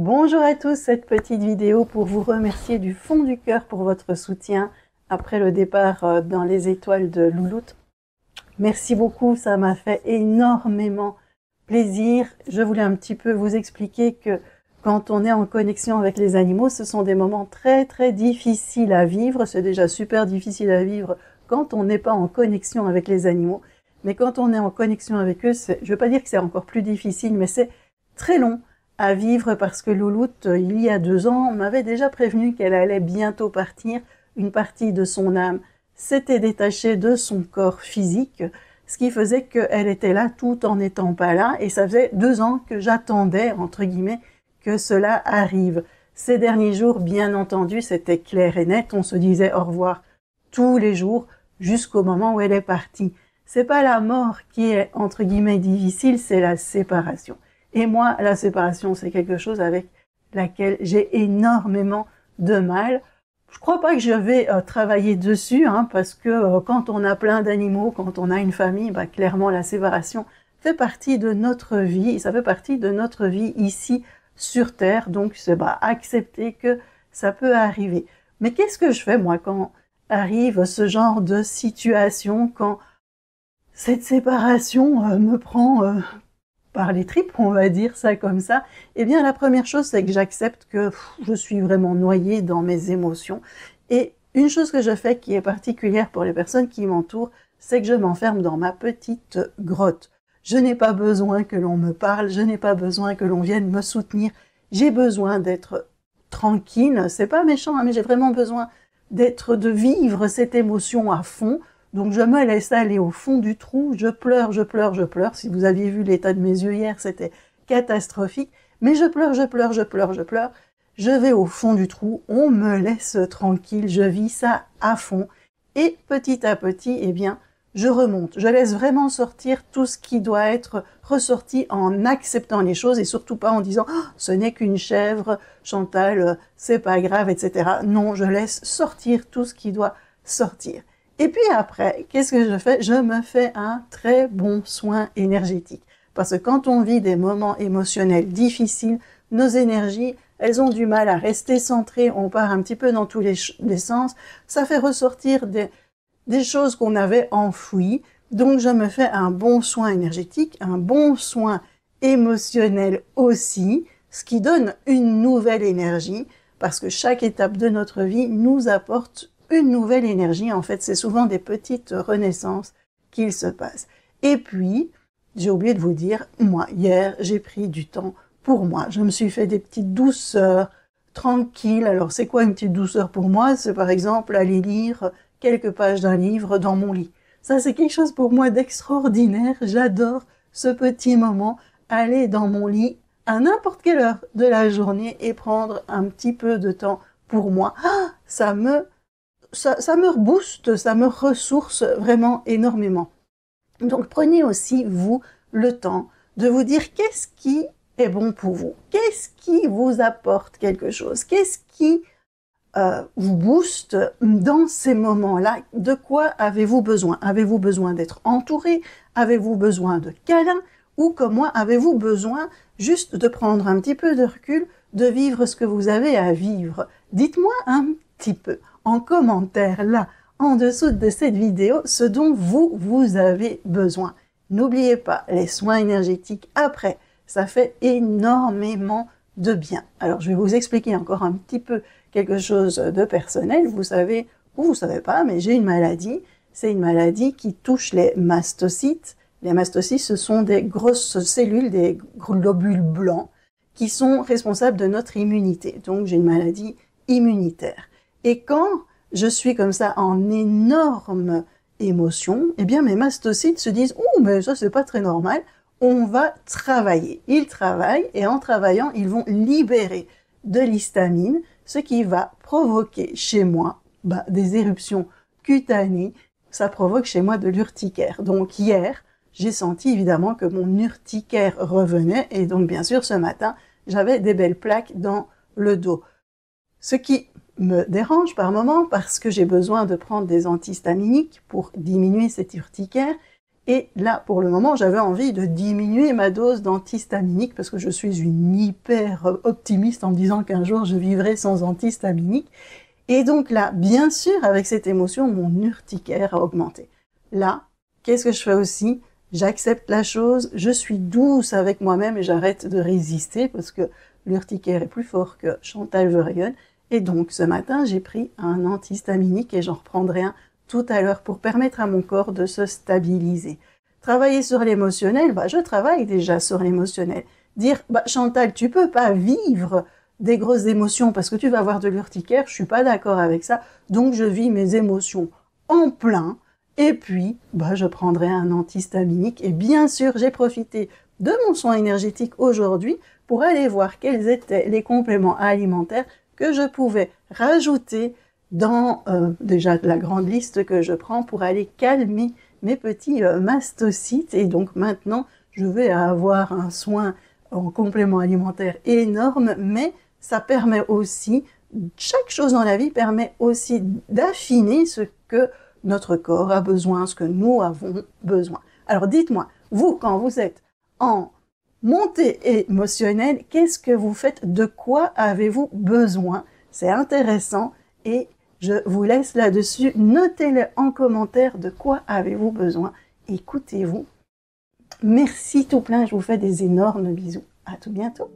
Bonjour à tous, cette petite vidéo pour vous remercier du fond du cœur pour votre soutien après le départ dans les étoiles de Louloute. Merci beaucoup, ça m'a fait énormément plaisir. Je voulais un petit peu vous expliquer que quand on est en connexion avec les animaux, ce sont des moments très difficiles à vivre. C'est déjà super difficile à vivre quand on n'est pas en connexion avec les animaux. Mais quand on est en connexion avec eux, je ne veux pas dire que c'est encore plus difficile, mais c'est très long à vivre parce que Louloute, il y a 2 ans, m'avait déjà prévenu qu'elle allait bientôt partir. Une partie de son âme s'était détachée de son corps physique, ce qui faisait qu'elle était là tout en n'étant pas là, et ça faisait 2 ans que j'attendais, entre guillemets, que cela arrive. Ces derniers jours, bien entendu, c'était clair et net, on se disait au revoir tous les jours jusqu'au moment où elle est partie. C'est pas la mort qui est, entre guillemets, difficile, c'est la séparation. Et moi, la séparation, c'est quelque chose avec laquelle j'ai énormément de mal. Je crois pas que je vais travailler dessus, parce que quand on a plein d'animaux, quand on a une famille, clairement la séparation fait partie de notre vie, et ça fait partie de notre vie ici sur Terre, donc c'est accepter que ça peut arriver. Mais qu'est-ce que je fais moi quand arrive ce genre de situation, quand cette séparation me prend par les tripes, on va dire ça comme ça? Eh bien, la première chose, c'est que j'accepte que je suis vraiment noyée dans mes émotions. Et une chose que je fais qui est particulière pour les personnes qui m'entourent, c'est que je m'enferme dans ma petite grotte. Je n'ai pas besoin que l'on me parle, je n'ai pas besoin que l'on vienne me soutenir. J'ai besoin d'être tranquille, c'est pas méchant, mais j'ai vraiment besoin de vivre cette émotion à fond. Donc je me laisse aller au fond du trou, je pleure. Si vous aviez vu l'état de mes yeux hier, c'était catastrophique. Mais je pleure. Je vais au fond du trou, on me laisse tranquille, je vis ça à fond. Et petit à petit, eh bien, je remonte. Je laisse vraiment sortir tout ce qui doit être ressorti en acceptant les choses et surtout pas en disant oh, « ce n'est qu'une chèvre, Chantal, c'est pas grave, etc. » Non, je laisse sortir tout ce qui doit sortir. Et puis après, qu'est-ce que je fais? Je me fais un très bon soin énergétique. Parce que quand on vit des moments émotionnels difficiles, nos énergies, elles ont du mal à rester centrées, on part un petit peu dans tous les sens, ça fait ressortir des choses qu'on avait enfouies. Donc je me fais un bon soin énergétique, un bon soin émotionnel aussi, ce qui donne une nouvelle énergie, parce que chaque étape de notre vie nous apporte une nouvelle énergie. En fait, c'est souvent des petites renaissances qu'il se passe. Et puis, j'ai oublié de vous dire, moi, hier, j'ai pris du temps pour moi. Je me suis fait des petites douceurs tranquilles. Alors, c'est quoi une petite douceur pour moi? C'est par exemple aller lire quelques pages d'un livre dans mon lit. Ça, c'est quelque chose pour moi d'extraordinaire. J'adore ce petit moment, aller dans mon lit à n'importe quelle heure de la journée et prendre un petit peu de temps pour moi. Ah, ça me rebooste, ça me ressource vraiment énormément. Donc prenez aussi, vous, le temps de vous dire qu'est-ce qui est bon pour vous, qu'est-ce qui vous apporte quelque chose, qu'est-ce qui vous booste dans ces moments-là, de quoi avez-vous besoin? Avez-vous besoin d'être entouré? Avez-vous besoin de câlins? Ou comme moi, avez-vous besoin juste de prendre un petit peu de recul, de vivre ce que vous avez à vivre? Dites-moi un petit peu en commentaire là, en dessous de cette vidéo, ce dont vous avez besoin. N'oubliez pas, les soins énergétiques après, ça fait énormément de bien. Alors je vais vous expliquer encore un petit peu quelque chose de personnel. Vous savez, ou vous savez pas, mais j'ai une maladie. C'est une maladie qui touche les mastocytes. Les mastocytes, ce sont des grosses cellules, des globules blancs, qui sont responsables de notre immunité. Donc j'ai une maladie immunitaire. Et quand je suis comme ça en énorme émotion, eh bien mes mastocytes se disent « Oh, mais ça c'est pas très normal, on va travailler ». Ils travaillent et en travaillant, ils vont libérer de l'histamine, ce qui va provoquer chez moi des éruptions cutanées, ça provoque chez moi de l'urticaire. Donc hier, j'ai senti évidemment que mon urticaire revenait et donc bien sûr ce matin, j'avais des belles plaques dans le dos. Ce qui me dérange par moment parce que j'ai besoin de prendre des antihistaminiques pour diminuer cette urticaire Et là, pour le moment, j'avais envie de diminuer ma dose d'antihistaminique parce que je suis une hyper optimiste en me disant qu'un jour je vivrai sans antihistaminique. Et donc là, bien sûr, avec cette émotion, mon urticaire a augmenté. Là, qu'est-ce que je fais aussi? J'accepte la chose, je suis douce avec moi-même et j'arrête de résister parce que l'urticaire est plus fort que Chantal veut rayonne. Et donc, ce matin, j'ai pris un antihistaminique et j'en reprendrai un tout à l'heure pour permettre à mon corps de se stabiliser. Travailler sur l'émotionnel, je travaille déjà sur l'émotionnel. Dire, Chantal, tu peux pas vivre des grosses émotions parce que tu vas avoir de l'urticaire, je suis pas d'accord avec ça, donc je vis mes émotions en plein, et puis, je prendrai un antihistaminique, et bien sûr, j'ai profité de mon soin énergétique aujourd'hui pour aller voir quels étaient les compléments alimentaires que je pouvais rajouter dans déjà la grande liste que je prends pour aller calmer mes petits mastocytes. Et donc maintenant, je vais avoir un soin en complément alimentaire énorme, mais ça permet aussi, chaque chose dans la vie permet aussi d'affiner ce que notre corps a besoin, ce que nous avons besoin. Alors dites-moi, vous, quand vous êtes en montée émotionnelle, qu'est-ce que vous faites? De quoi avez-vous besoin? C'est intéressant et je vous laisse là-dessus. Notez-le en commentaire de quoi avez-vous besoin. Écoutez-vous. Merci tout plein, je vous fais des énormes bisous. À tout bientôt.